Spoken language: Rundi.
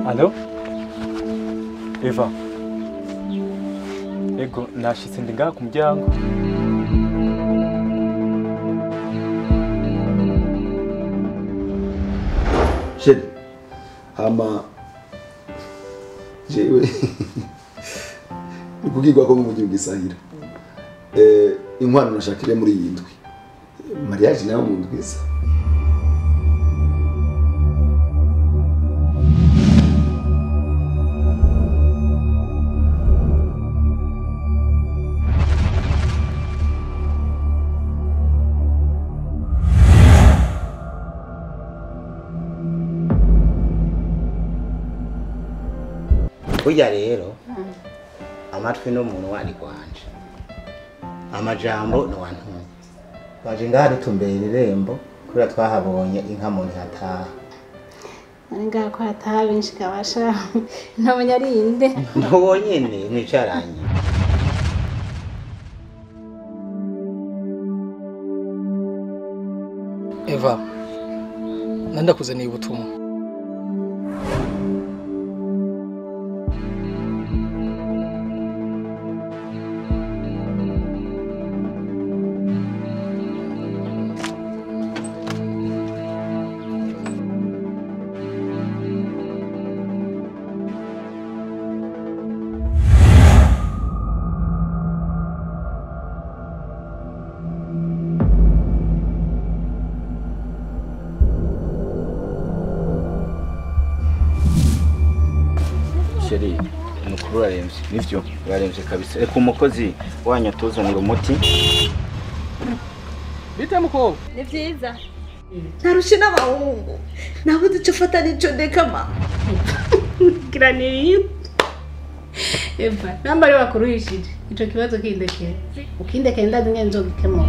Allo? Eva. Ego, nashitse ndi ngaha ku muryango. Sheri. Hama jewe ukugirwa ko mu gihugu gisahira. Inkwano nashakire muri iyi ndwi. Mariage nayo mu ndwi isa. Burya rero amatwi n'umuntu wari kwanje amajambo no wantu baje ngaha dutumbera irembo kubera twahabonye inka mu ntataha ari ngaha ko hataha benshi kabasha ntabonye ari inde ntubonyene mwicaranye Eva nandakuzaniye ubutumwa Sheri umukuru aremvye nivyo yaremvye kabisa reka umukozi wanyu atuzanira umuti bita mukobwa ni vyiza narushe n'abahungu naho ducufata nico ndekama kiraniriye Eva nambari wakuruhishije ico kibazo kindekeye ukindekeye ndazi ngenzo gikemo